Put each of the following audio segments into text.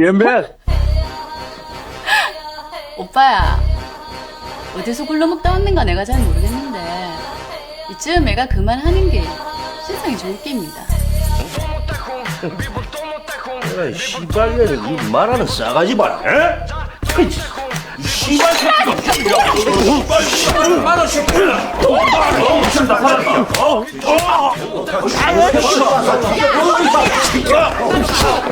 연배. 오빠야, 어디서 굴러먹다 왔는가 내가 잘 모르겠는데 이쯤 애가 그만하는 게 세상에 좋을 게입니다. 야, 씨발년이 이 말하는 싸가지 봐라. 에? 씨발 새끼가. 만원 새끼야.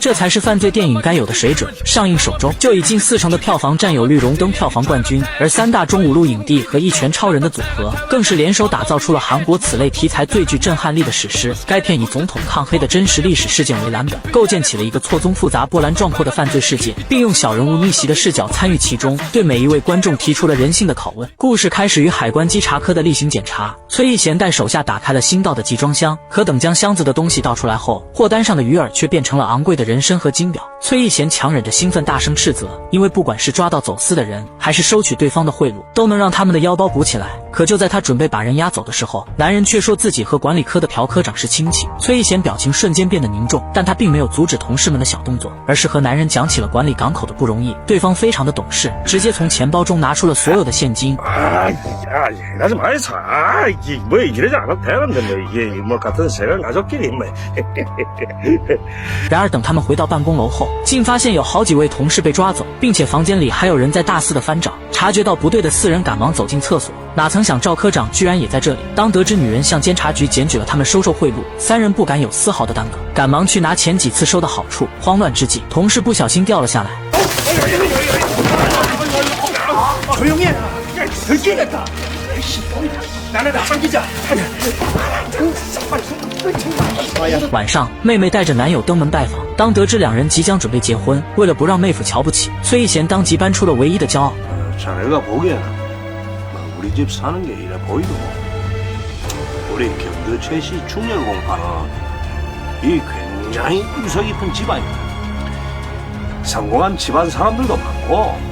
这才是犯罪电影该有的水准。上映首周就以近40%的票房占有率荣登票房冠军，而三大中五路影帝和一拳超人的组合，更是联手打造出了韩国此类题材最具震撼力的史诗。该片以总统抗黑的真实历史事件为蓝本，构建起了一个错综复杂、波澜壮阔的犯罪世界，并用小人物逆袭的视角参与其中，对每一位观众提出了人性的拷问。故事开始于海关稽查科的例行检查，崔义贤带手下打开了新到的集装箱，可等将箱子的东西倒出来后，货单上的鱼饵却变成了昂贵的人参和金表。崔义贤强忍着兴奋大声斥责，因为不管是抓到走私的人，还是收取对方的贿赂，都能让他们的腰包鼓起来。可就在他准备把人押走的时候，男人却说自己和管理科的朴科长是亲戚。崔义贤表情瞬间变得凝重，但他并没有阻止同事们的小动作，而是和男人讲起了管理港口的不容易。对方非常的懂事，直接从钱包中拿出了所有的现金。나좀 말해서 이게 뭐 이러지 않아도 되는데 뭐 이게 뭐 같은 세간 가족끼리 뭐. 然而等他们回到办公楼后，竟发现有好几位同事被抓走，并且房间里还有人在大肆的翻找。察觉到不对的4人赶忙走进厕所，哪曾想赵科长居然也在这里。当得知女人向监察局检举了他们收受贿赂，3人不敢有丝毫的耽搁，赶忙去拿前几次收的好处。慌乱之际，同事不小心掉了下来。 조용히 해. 들키겠다. 나는 앞당기자. 晚上，妹妹带着男友登门拜访。当得知两人即将准备结婚，为了不让妹夫瞧不起，崔义贤当即搬出了唯一的骄傲。 자네가 보기에는 우리 집 사는 게 이래 보이고 우리 경주 최씨 충렬 공파는 이 굉장히 유서 깊은 집안이다. 성공한 집안 사람들도 많고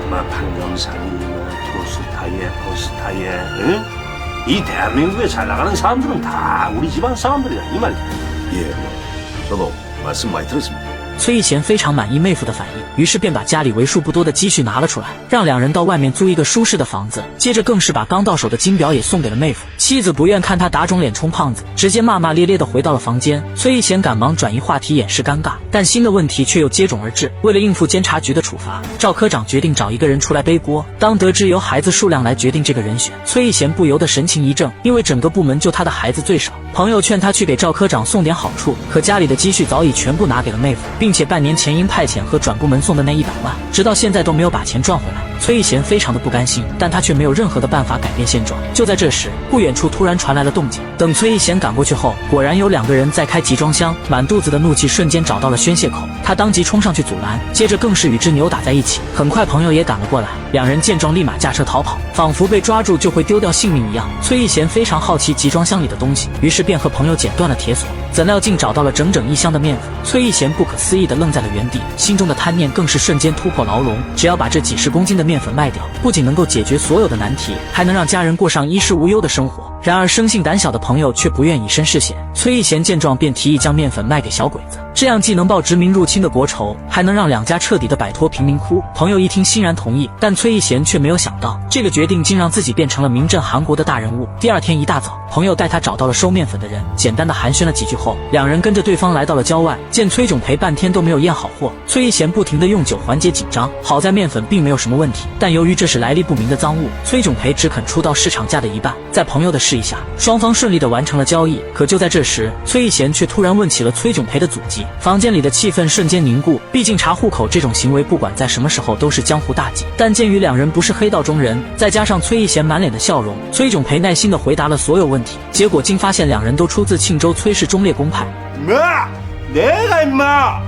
판검사니, 투스타이에, 포스타이에 응? 이 대한민국에 잘 나가는 사람들은 다 우리 집안 사람들이야 이 말이야. 예, 저도 말씀 많이 들었습니다. 崔义贤非常满意妹夫的反应，于是便把家里为数不多的积蓄拿了出来，让两人到外面租一个舒适的房子。接着更是把刚到手的金表也送给了妹夫。妻子不愿看他打肿脸充胖子，直接骂骂咧咧地回到了房间。崔义贤赶忙转移话题掩饰尴尬，但新的问题却又接踵而至。为了应付监察局的处罚，赵科长决定找一个人出来背锅。当得知由孩子数量来决定这个人选，崔义贤不由得神情一怔，因为整个部门就他的孩子最少。朋友劝他去给赵科长送点好处，可家里的积蓄早已全部拿给了妹夫，并且半年前因派遣和转部门送的那100万，直到现在都没有把钱赚回来。崔义贤非常的不甘心，但他却没有任何的办法改变现状。就在这时，不远处突然传来了动静。等崔义贤赶过去后，果然有2个人在开集装箱，满肚子的怒气瞬间找到了宣泄口。他当即冲上去阻拦，接着更是与之扭打在一起。很快朋友也赶了过来，两人见状立马驾车逃跑，仿佛被抓住就会丢掉性命一样。崔义贤非常好奇集装箱里的东西，于是便和朋友剪断了铁锁，怎料竟找到了整整1箱的面粉。崔义贤不可思议地愣在了原地，心中的贪念更是瞬间突破牢笼。只要把这几十公斤的面粉卖掉，不仅能够解决所有的难题，还能让家人过上衣食无忧的生活。然而生性胆小的朋友却不愿以身试险，崔义贤见状便提议将面粉卖给小鬼子，这样既能报殖民入侵的国仇，还能让两家彻底的摆脱贫民窟。朋友一听欣然同意，但崔义贤却没有想到，这个决定竟让自己变成了名震韩国的大人物。第2天一大早，朋友带他找到了收面粉的人，简单的寒暄了几句后，两人跟着对方来到了郊外。见崔炯培半天都没有验好货，崔义贤不停的用酒缓解紧张。好在面粉并没有什么问题，但由于这是来历不明的赃物，崔炯培只肯出到市场价的1半。在朋友的示意下，双方顺利的完成了交易。可就在这时，崔义贤却突然问起了崔炯培的祖籍，房间里的气氛瞬间凝固。毕竟查户口这种行为不管在什么时候都是江湖大忌，但鉴于两人不是黑道中人，再加上崔义贤满脸的笑容，崔炯培耐心的回答了所有问题。结果竟发现两人都出自庆州崔氏忠烈公派。 내가 임마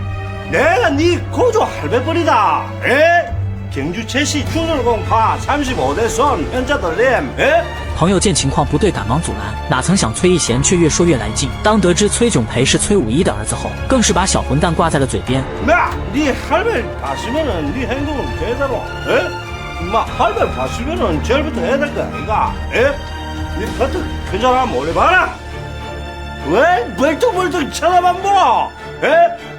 내가 네 고조 할배벌이다. 에? 경주 최씨 충렬공파 35대선 현자들렘. 에? 朋友见情况不对，赶忙阻拦，哪曾想崔义贤却越说越来劲。当得知崔炯培是崔武一的儿子后，更是把小混蛋挂在了嘴边。 마, 네 할배 봤으면은 네 행동은 제대로. 에? 임마 할배 봤으면은 제일부터 해야 될 거 아이가? 에? 네 버튼 괜찮아 몰래 봐라. 왜 멀뚱멀뚱 쳐다만 보라? 에?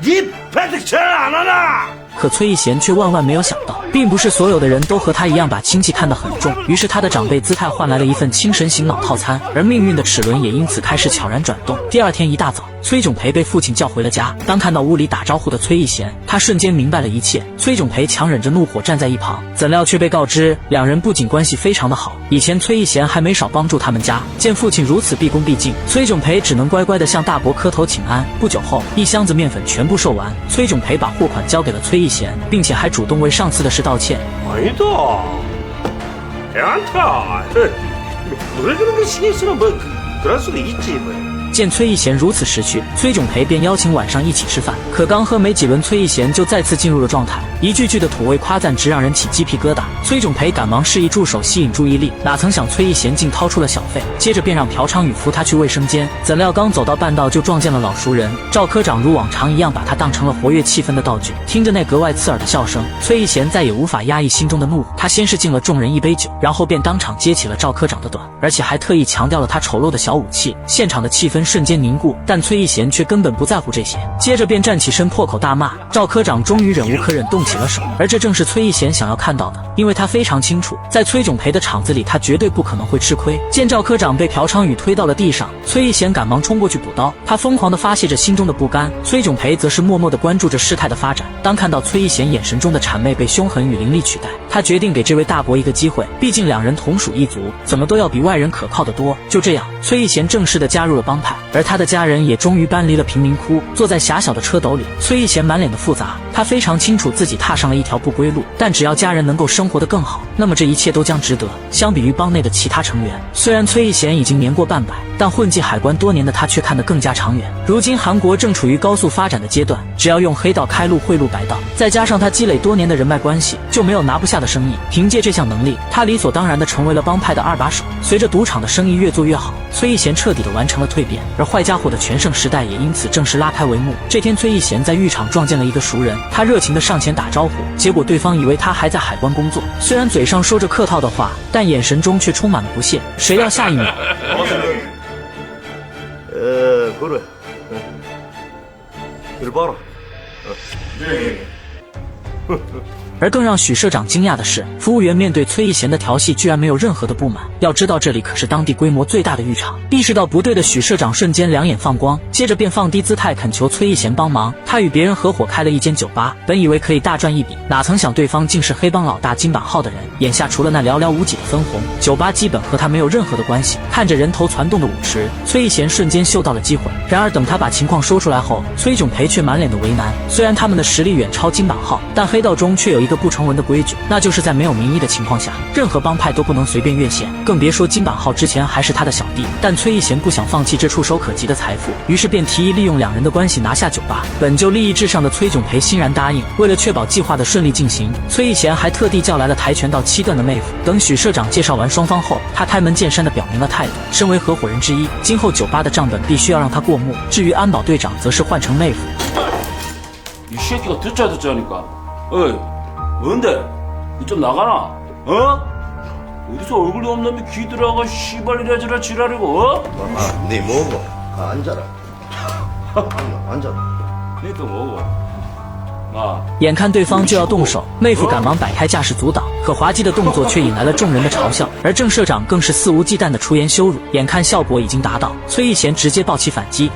네 패득 잘안 하나? 可崔义贤却万万没有想到，并不是所有的人都和他一样把亲戚看得很重，于是他的长辈姿态换来了一份精神醒脑套餐，而命运的齿轮也因此开始悄然转动。第二天一大早，崔炯培被父亲叫回了家。当看到屋里打招呼的崔义贤，他瞬间明白了一切。崔炯培强忍着怒火站在一旁，怎料却被告知两人不仅关系非常的好，以前崔义贤还没少帮助他们家。见父亲如此毕恭毕敬，崔炯培只能乖乖地向大伯磕头请安。不久后，一箱子面粉全部售完，崔炯培把货款交给了崔义贤，并且还主动为上次的事道歉。 아니다. 괜찮다. 왜 그런 거 신경 쓰나 뭐 그럴 수도 있지 뭐. 见崔义贤如此识趣，崔炯培便邀请晚上一起吃饭。可刚喝没几轮，崔义贤就再次进入了状态，一句句的土味夸赞直让人起鸡皮疙瘩。崔炯培赶忙示意助手吸引注意力，哪曾想崔义贤竟掏出了小费，接着便让朴昌宇扶他去卫生间。怎料刚走到半道就撞见了老熟人赵科长，如往常一样把他当成了活跃气氛的道具。听着那格外刺耳的笑声，崔义贤再也无法压抑心中的怒火。他先是敬了众人一杯酒，然后便当场接起了赵科长的短，而且还特意强调了他丑陋的小武器。现场的气氛瞬间凝固，但崔义贤却根本不在乎这些，接着便站起身破口大骂。赵科长终于忍无可忍，动起了手，而这正是崔义贤想要看到的，因为他非常清楚，在崔炯培的场子里，他绝对不可能会吃亏。见赵科长被朴昌宇推到了地上，崔义贤赶忙冲过去补刀，他疯狂地发泄着心中的不甘。崔炯培则是默默地关注着事态的发展。当看到崔义贤眼神中的谄媚被凶狠与凌厉取代，他决定给这位大伯一个机会，毕竟两人同属一族，怎么都要比外人可靠得多。就这样，崔义贤正式地加入了帮派，而他的家人也终于搬离了贫民窟。坐在狭小的车斗里，崔义贤满脸的复杂，他非常清楚自己踏上了一条不归路，但只要家人能够生活得更好，那么这一切都将值得。相比于帮内的其他成员，虽然崔义贤已经年过半百，但混迹海关多年的他却看得更加长远。如今韩国正处于高速发展的阶段，只要用黑道开路贿赂白道，再加上他积累多年的人脉关系，就没有拿不下的生意。凭借这项能力，他理所当然地成为了帮派的二把手。随着赌场的生意越做越好，崔义贤彻底地完成了蜕变，而坏家伙的全盛时代也因此正式拉开帷幕。这天，崔义贤在浴场撞见了一个熟人，他热情地上前打招呼，结果对方以为他还在海关工作，虽然嘴上说着客套的话，但眼神中却充滿了不屑。谁料下一秒， 그래. 이리 봐라. 而更让许社长惊讶的是，服务员面对崔义贤的调戏居然没有任何的不满。要知道这里可是当地规模最大的浴场。意识到不对的许社长瞬间两眼放光，接着便放低姿态恳求崔义贤帮忙。他与别人合伙开了一间酒吧，本以为可以大赚一笔，哪曾想对方竟是黑帮老大金板浩的人。眼下除了那寥寥无几的分红，酒吧基本和他没有任何的关系。看着人头攒动的舞池，崔义贤瞬间嗅到了机会。然而等他把情况说出来后，崔炯培却满脸的为难。虽然他们的实力远超金板浩，但黑道中却有一个不成文的规矩，那就是在没有名义的情况下，任何帮派都不能随便越线，更别说金板浩之前还是他的小弟。但崔义贤不想放弃这触手可及的财富，于是便提议利用两人的关系拿下酒吧。本就利益至上的崔炯培欣然答应。为了确保计划的顺利进行，崔义贤还特地叫来了跆拳道7段的妹夫。等许社长介绍完双方后，他开门见山地表明了态度，身为合伙人之一，今后酒吧的账本必须要让他过目。至于安保队长，则是换成妹夫。 이 새끼가 듣자니까. 어이, 뭔데? 니 좀 나가나? 어? 어디서 얼굴이 없는 놈이 귀 들어가 씨발 이래저래 지랄이고, 어? 네 먹어. 앉아라. 앉아. 니도 먹어. 나. 眼看对方就要动手，妹夫赶忙摆开架势阻挡，可滑稽的动作却引来了众人的嘲笑，而郑社长更是肆无忌惮地出言羞辱。眼看效果已经达到，崔义贤直接抱起反击。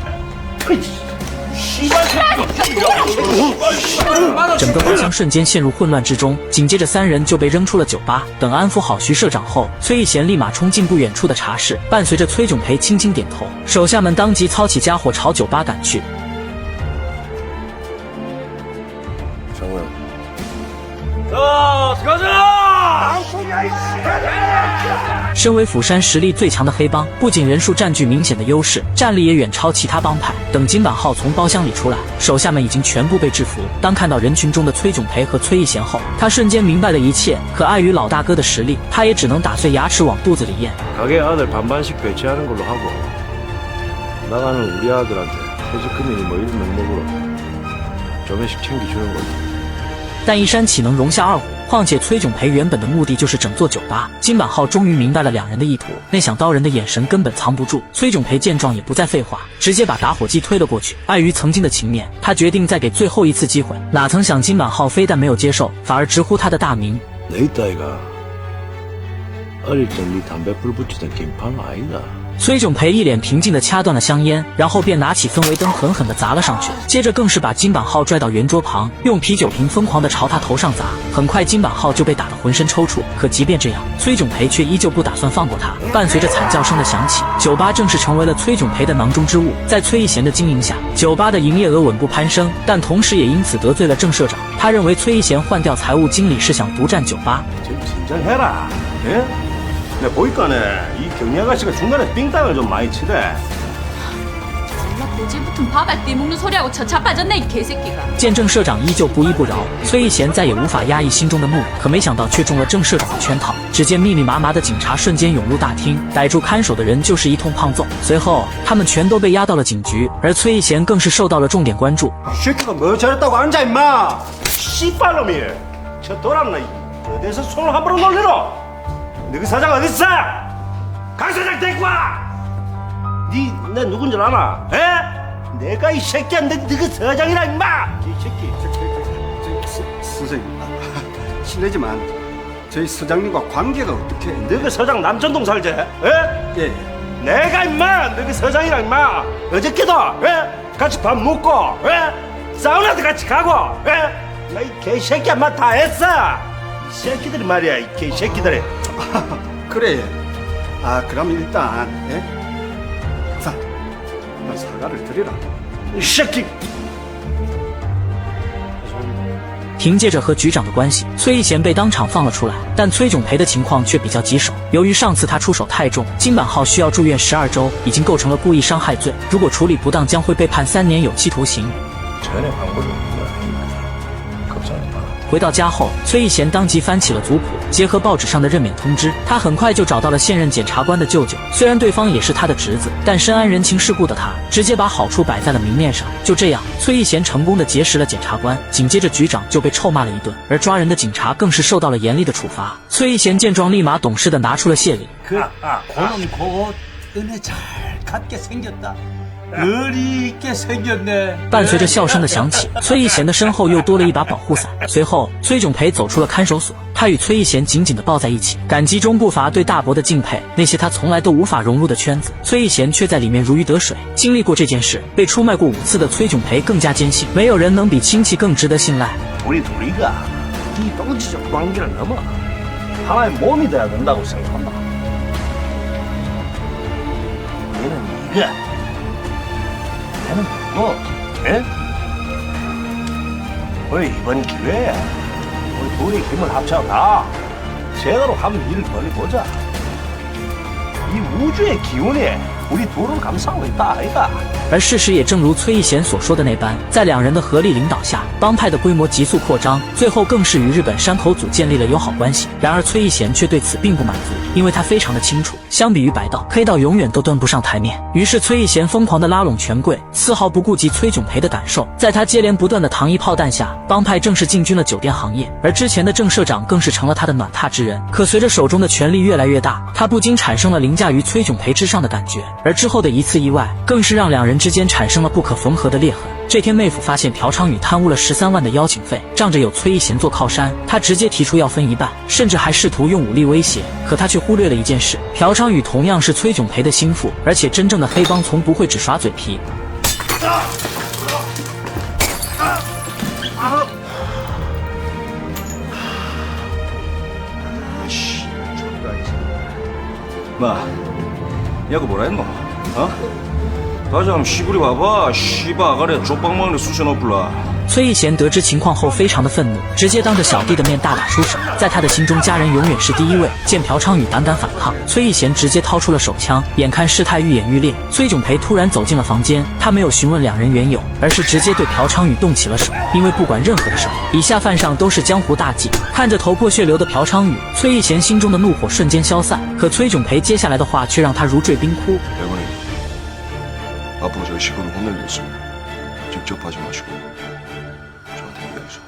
整个包厢瞬间陷入混乱之中，紧接着3人就被扔出了酒吧。等安抚好徐社长后，崔义贤立马冲进不远处的茶室，伴随着崔炯培轻轻点头，手下们当即操起家伙朝酒吧赶去。 身为釜山实力最强的黑帮，不仅人数占据明显的优势，战力也远超其他帮派。等金板浩从包厢里出来，手下们已经全部被制服。当看到人群中的崔炯培和崔义贤后，他瞬間明白了一切。可碍于老大哥的实力，他也只能打碎牙齿往肚子里咽。 가게 아들 반반씩 배치하는 걸로 하고 나가는 우리 아들한테 퇴직금이니 뭐 이런 명목으로 좀 회씩 챙겨주는 걸로. 但一山岂能容下二虎？况且崔炯培原本的目的就是整座酒吧。金板浩终于明白了两人的意图，那想刀人的眼神根本藏不住。崔炯培见状也不再废话，直接把打火机推了过去。碍于曾经的情面，他决定再给最后一次机会。哪曾想金板浩非但没有接受，反而直呼他的大名。 내 딸가 어릴 적 네 담배 불 붙이던 김판은 아니다. 崔炯培一脸平静地掐断了香烟，然后便拿起氛围灯狠狠地砸了上去，接着更是把金板浩拽到圆桌旁，用啤酒瓶疯狂地朝他头上砸。很快，金板浩就被打得浑身抽搐。可即便这样，崔炯培却依旧不打算放过他。伴随着惨叫声的响起，酒吧正式成为了崔炯培的囊中之物。在崔一贤的经营下，酒吧的营业额稳步攀升，但同时也因此得罪了郑社长。他认为崔一贤换掉财务经理是想独占酒吧。 좀 진정해라. 예? 내 보니까네 이 경리 아가씨가 중간에 빙땅을 좀 많이 치대. 졸라 고집 붙은 밥알 띠먹는 소리하고 저 자빠졌네 이 개새끼가. 见郑社长依旧不依不饶，崔一贤再也无法压抑心中的怒，可没想到却中了郑社长的圈套。只见密密麻麻的警察瞬间涌入大厅，逮住看守的人就是一通胖揍。随后，他们全都被押到了警局，而崔一贤更是受到了重点关注。 이 새끼가 뭐 잘했다고 앉아 임마. 씨발놈이. 저 돌았나. 어디서 손을 함부로 놀리노? 너그 사장 어딨어? 강 사장 데리고 와. 내 누군 줄 아나? 에? 내가 이 새끼야 너그 사장이라 임마. 이 새끼. 선생님, 실례지만 저희 서장님과 관계가 어떻게? 너그 서장 남천동 살지? 에? 예. 내가 임마 너그 서장이랑 임마 어저께도 에? 같이 밥 먹고 에? 사우나도 같이 가고 에? 나이 개새끼야 인마 다 했어. 이 새끼들이 말이야 이 개새끼들이. 그래. 아, 그럼 일단 예? 자, 너 사과를 드리라. 이 새끼. 凭借着和局长的关系，崔一贤被当场放了出来。但崔炯培的情况却比较棘手，由于上次他出手太重，金板浩需要住院12周，已经构成了故意伤害罪。如果处理不当，将会被判3年有期徒刑。 전에 방법이 없는 거 아닙니까? 걱정하지 마. 回到家后，崔一贤当即翻起了族谱，结合报纸上的任免通知，他很快就找到了现任检察官的舅舅。虽然对方也是他的侄子，但深谙人情世故的他，直接把好处摆在了明面上。就这样，崔一贤成功的结识了检察官，紧接着局长就被臭骂了一顿，而抓人的警察更是受到了严厉的处罚。崔一贤见状，立马懂事的拿出了谢礼。 그놈 곧 은혜 잘 갚게 생겼다. 의리 있게 생겼네. 伴随着笑声的响起，崔一贤的身后又多了一把保护伞。随后，崔炯培走出了看守所，他与崔一贤紧紧地抱在一起，感激中不乏对大伯的敬佩。那些他从来都无法融入的圈子，崔一贤却在里面如鱼得水。经历过这件事，被出卖过5次的崔炯培更加坚信，没有人能比亲戚更值得信赖。 우리 둘이가 이 동지적 관계를 넘어 하나의 몸이 돼야 된다고 생각한다. 얘는 네가, 나는 너, 예? 우리 이번 기회에 우리 둘이 힘을 합쳐다 제대로 한번 일을 벌여보자. 이 우주의 기운이 우리 둘을 감싸고 있다 아이가. 而事实也正如崔一贤所说的那般，在两人的合力领导下，帮派的规模急速扩张，最后更是与日本山口组建立了友好关系。然而崔一贤却对此并不满足，因为他非常的清楚，相比于白道，黑道永远都端不上台面。于是崔一贤疯狂的拉拢权贵，丝毫不顾及崔炯培的感受。在他接连不断的糖衣炮弹下，帮派正式进军了酒店行业，而之前的郑社长更是成了他的暖榻之人。可随着手中的权力越来越大，他不禁产生了凌驾于崔炯培之上的感觉。而之后的一次意外，更是让两人之间产生了不可缝合的裂痕。这天，妹夫发现朴昌宇贪污了13万的邀请费，仗着有崔一贤做靠山，他直接提出要分一半，甚至还试图用武力威胁。可他却忽略了一件事：朴昌宇同样是崔炯培的心腹，而且真正的黑帮从不会只耍嘴皮。 마, 야구 뭐라 했노? 어? 다시 한번 시부리 봐봐. 씨바 아가리에 쪽방 먹는 수시 높을라. 崔一贤得知情况后非常的愤怒，直接当着小弟的面大打出手。在他的心中，家人永远是第一位。见朴昌宇胆敢反抗，崔一贤直接掏出了手枪。眼看事态愈演愈烈，崔炯培突然走进了房间，他没有询问两人缘由，而是直接对朴昌宇动起了手。因为不管任何的事，以下犯上都是江湖大忌。看着头破血流的朴昌宇，崔一贤心中的怒火瞬间消散。可崔炯培接下来的话却让他如坠冰窟。 대본이 앞으로 저희 식구를 혼낼 일 있으면 직접 하지 마시고 저한테 얘기해주세요.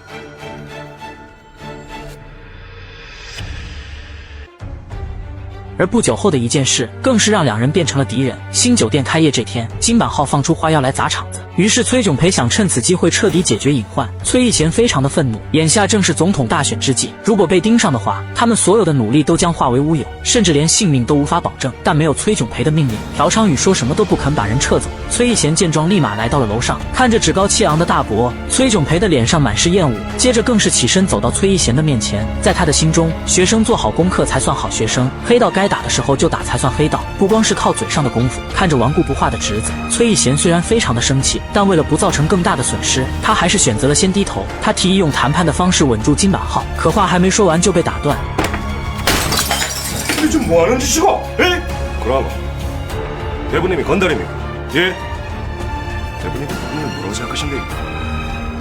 而不久后的一件事，更是让两人变成了敌人。新酒店开业这天，金板浩放出花妖来砸场子，于是崔炯培想趁此机会彻底解决隐患。崔义贤非常的愤怒，眼下正是总统大选之际，如果被盯上的话，他们所有的努力都将化为乌有，甚至连性命都无法保证。但没有崔炯培的命令，朴昌宇说什么都不肯把人撤走。崔义贤见状，立马来到了楼上，看着趾高气昂的大伯，崔炯培的脸上满是厌恶，接着更是起身走到崔义贤的面前。在他的心中，学生做好功课才算好学生，黑道该打的时候就打才算黑道，不光是靠嘴上的功夫。看着顽固不化的侄子，崔义贤虽然非常的生气，但为了不造成更大的损失，他还是选择了先低头。他提议用谈判的方式稳住金板浩，可话还没说完就被打断。 이게 좀 뭐하는 짓이고? 에? 그럼 대부님이 건달입니까? 예? 대부님 누구를 뭐라고 생각하신대?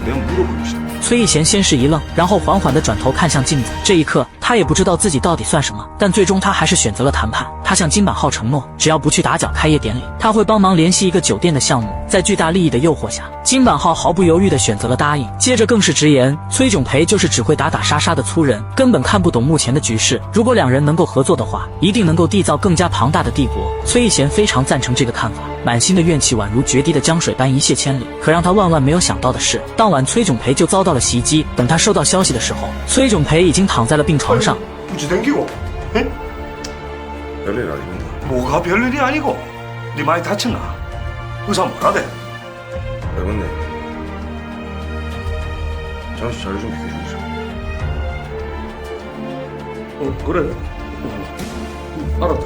내가 물어보시다. 崔义贤先是一愣，然后缓缓地转头看向镜子。这一刻，他也不知道自己到底算什么，但最终他还是选择了谈判。他向金板浩承诺，只要不去打搅开业典礼，他会帮忙联系一个酒店的项目。在巨大利益的诱惑下，金板浩毫不犹豫地选择了答应。接着更是直言，崔炯培就是只会打打杀杀的粗人，根本看不懂目前的局势。如果两人能够合作的话，一定能够缔造更加庞大的帝国。崔义贤非常赞成这个看法，满心的怨气宛如决堤的江水般一泻千里。可让他万万没有想到的是，当晚崔炯培就遭到了袭击。等他收到消息的时候，崔炯培已经躺在了病床上。 부지 댕기고, 에? 별일 아닙니다. 뭐가 별일이 아니고? 네 많이 다쳤나? 의사 뭐라대? 대본님, 잠시 자리 좀 비켜주세요. 그래. 알았다.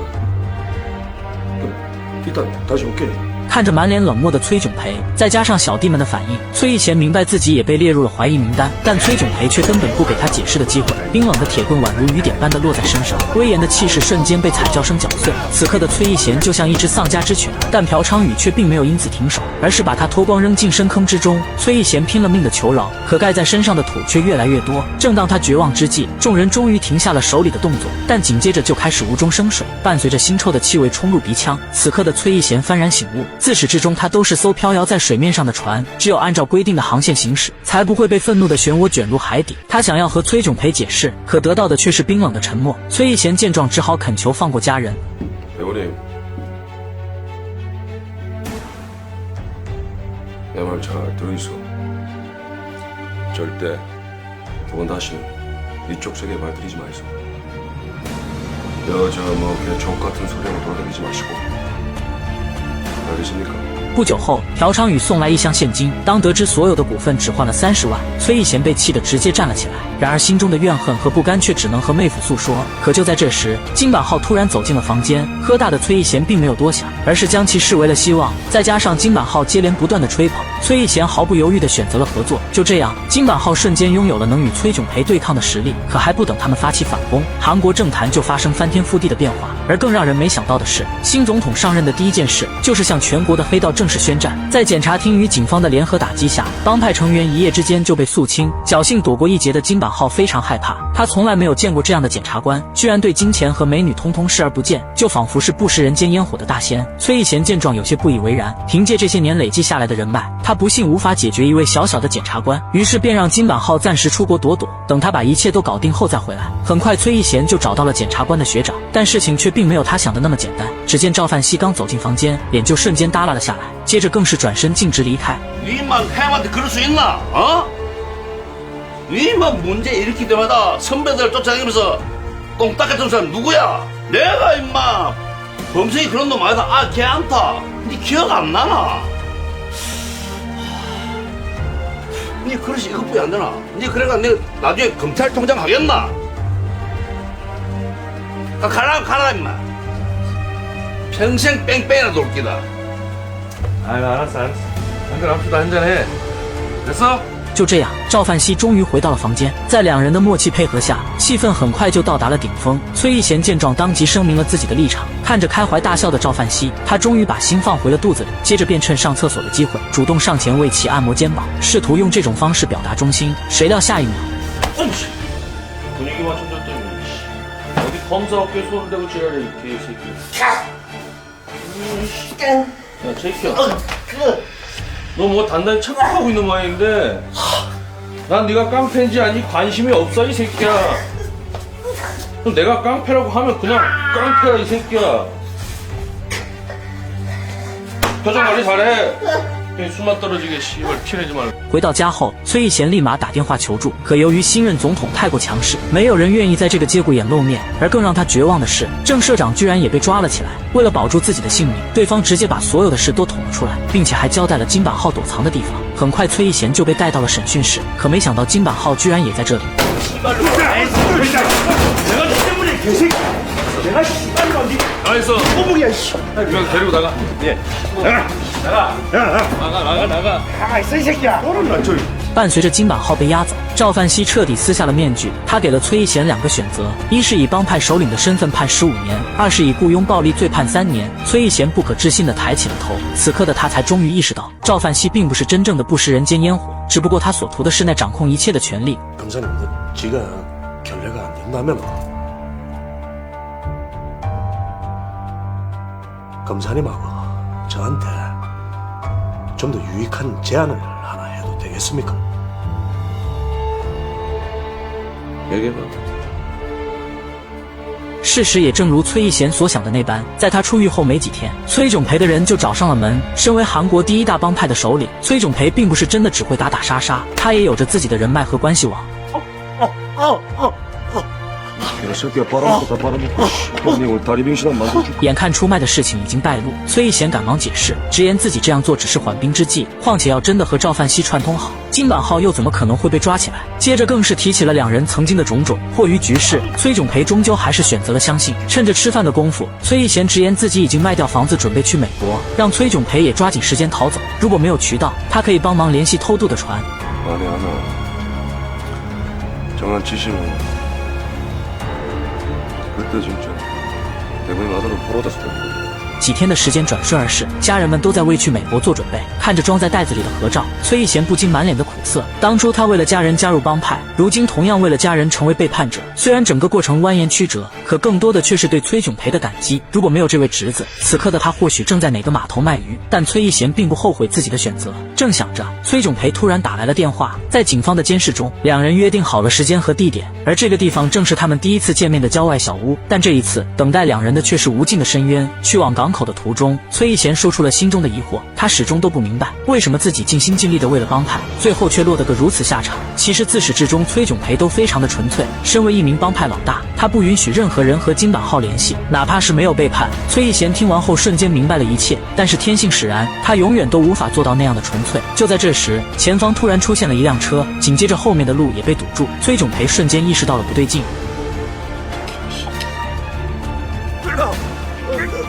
일단 다시 올게. 看着满脸冷漠的崔炯培，再加上小弟们的反应，崔义贤明白自己也被列入了怀疑名单，但崔炯培却根本不给他解释的机会。冰冷的铁棍宛如雨点般的落在身上，威严的气势瞬间被惨叫声搅碎。此刻的崔义贤就像一只丧家之犬，但朴昌宇却并没有因此停手，而是把他脱光扔进深坑之中。崔义贤拼了命的求饶，可盖在身上的土却越来越多。正当他绝望之际，众人终于停下了手里的动作，但紧接着就开始无中生水，伴随着腥臭的气味冲入鼻腔。此刻的崔义贤幡然醒悟。 自始至终，他都是艘飘摇在水面上的船，只有按照规定的航线行驶，才不会被愤怒的漩涡卷入海底。他想要和崔炯培解释，可得到的却是冰冷的沉默。崔义贤见状，只好恳求放过家人。대본님, 내 말 잘 들으이소. 절대 두 번 다시 이쪽 세계에 말들이지 마이소. 여자 뭐 개족 같은 소리하고 돌아다니지 마시고. 不久后，朴昌宇送来一箱现金。当得知所有的股份只换了30万，崔义贤被气得直接站了起来。然而心中的怨恨和不甘却只能和妹夫诉说。可就在这时，金板浩突然走进了房间。喝大的崔义贤并没有多想，而是将其视为了希望。再加上金板浩接连不断的吹捧，崔义贤毫不犹豫地选择了合作。就这样，金板浩瞬间拥有了能与崔炯培对抗的实力。可还不等他们发起反攻，韩国政坛就发生翻天覆地的变化。而更让人没想到的是，新总统上任的第一件事就是向全国的黑道正式宣战。在检察厅与警方的联合打击下，帮派成员一夜之间就被肃清。侥幸躲过一劫的金板浩非常害怕，他从来没有见过这样的检察官，居然对金钱和美女通通视而不见，就仿佛是不食人间烟火的大仙。崔义贤见状有些不以为然，凭借这些年累积下来的人脉，他不信无法解决一位小小的检察官，于是便让金板浩暂时出国躲躲，等他把一切都搞定后再回来。很快，崔义贤就找到了检察官的学长，但事情却并没有他想的那么简单。只见赵范熙刚走进房间，脸就瞬间耷拉了下来，接着更是转身径直离开。 니만 햄한테 그럴 수 있나? 어? 니만 문제 일으킬 때마다 선배들 쫓아다니면서 똥 닦았던 사람 누구야? 내가 임마 범석이 그런 놈 아니다. 아, 걔 안타. 니 기억 안 나나? 니 그릇이 이것뿐이 안 되나? 니 그래가 내가 나중에 검찰총장 하겠나? 가라 임마. 평생 뺑뺑이나 돌 기다. 아유 알았어. 한잔합시다 한잔해. 됐어? 就这样，赵范熙终于回到了房间。在两人的默契配合下，气氛很快就到达了顶峰。崔义贤见状，当即声明了自己的立场。看着开怀大笑的赵范熙，他终于把心放回了肚子里。接着便趁上厕所的机会，主动上前为其按摩肩膀，试图用这种方式表达忠心。谁料下一秒， 분위기만 천졌더니 어디 검사 어깨에 손을 대고 지랄해 이 개새끼. 야 제키야, 너 뭐 단단히 착각하고 있는 모양인데 난 네가 깡패인지 아니 관심이 없어 이 새끼야. 그럼 내가 깡패라고 하면 그냥 깡패야 이 새끼야. 표정 관리 잘해. 수만 떨어지게 씨발 피내지 말고.回到家后，崔义贤立马打电话求助，可由于新任总统太过强势，没有人愿意在这个节骨眼露面。而更让他绝望的是，郑社长居然也被抓了起来。为了保住自己的性命，对方直接把所有的事都捅了出来，并且还交代了金版号躲藏的地方。很快，崔义贤就被带到了审讯室，可没想到金版号居然也在这里。 나이스. 꼬북이야, 씨. 이거 데리고 나가. 예. 나가. 가만히 있어 이 새끼야.伴随着金版号被押走，赵范熙彻底撕下了面具。他给了崔义贤2个选择：一是以帮派首领的身份判15年，二是以雇佣暴力罪判3年。崔义贤不可置信地抬起了头。此刻的他才终于意识到，赵范熙并不是真正的不食人间烟火，只不过他所图的是那掌控一切的权力。 검사님, 지금 결례가 안 된다면 검사님하고 저한테 좀 더 유익한 제안을 하나 해도 되겠습니까? 얘기해봐. 事实也正如崔义贤所想的那般，在他出狱后没几天，崔炯培的人就找上了门。身为韩国第1大帮派的首领，崔炯培并不是真的只会打打杀杀，他也有着自己的人脉和关系网。 眼看出卖的事情已经败露，崔义贤赶忙解释，直言自己这样做只是缓兵之计。况且要真的和赵范熙串通好，金版号又怎么可能会被抓起来？接着更是提起了2人曾经的种种。迫于局势，崔炯培终究还是选择了相信。趁着吃饭的功夫，崔义贤直言自己已经卖掉房子，准备去美国，让崔炯培也抓紧时间逃走。如果没有渠道，他可以帮忙联系偷渡的船。 만에 하나 정한 지시는 그때 진짜 대본이 와서는 벌어졌을 거야. 几天的时间转瞬而逝，家人们都在为去美国做准备。看着装在袋子里的合照，崔义贤不禁满脸的苦涩。当初他为了家人加入帮派，如今同样为了家人成为背叛者。虽然整个过程蜿蜒曲折，可更多的却是对崔炯培的感激。如果没有这位侄子，此刻的他或许正在哪个码头卖鱼。但崔义贤并不后悔自己的选择。正想着，崔炯培突然打来了电话。在警方的监视中，2人约定好了时间和地点，而这个地方正是他们第一次见面的郊外小屋。但这一次，等待2人的却是无尽的深渊。去往港口的途中，崔义贤说出了心中的疑惑，他始终都不明白，为什么自己尽心尽力的为了帮派，最后却落得个如此下场。其实自始至终，崔炯培都非常的纯粹。身为一名帮派老大，他不允许任何人和金版号联系，哪怕是没有背叛。崔义贤听完后瞬间明白了一切，但是天性使然，他永远都无法做到那样的纯粹。就在这时，前方突然出现了一辆车，紧接着后面的路也被堵住。崔炯培瞬间意识到了不对劲。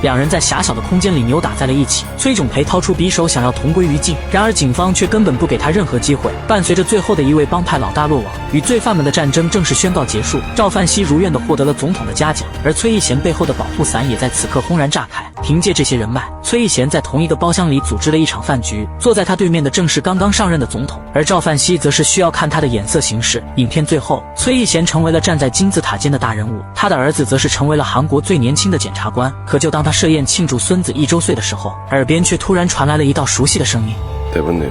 2人在狭小的空间里扭打在了一起，崔炯培掏出匕首想要同归于尽，然而警方却根本不给他任何机会。伴随着最后的一位帮派老大落网，与罪犯们的战争正式宣告结束。赵范熙如愿地获得了总统的嘉奖，而崔义贤背后的保护伞也在此刻轰然炸开。凭借这些人脉，崔义贤在同一个包厢里组织了一场饭局，坐在他对面的正是刚刚上任的总统，而赵范熙则是需要看他的眼色行事。影片最后，崔义贤成为了站在金字塔尖的大人物，他的儿子则是成为了韩国最年轻的检察官。可就当他设宴庆祝孙子1周岁的时候，耳边却突然传来了一道熟悉的声音。 대본님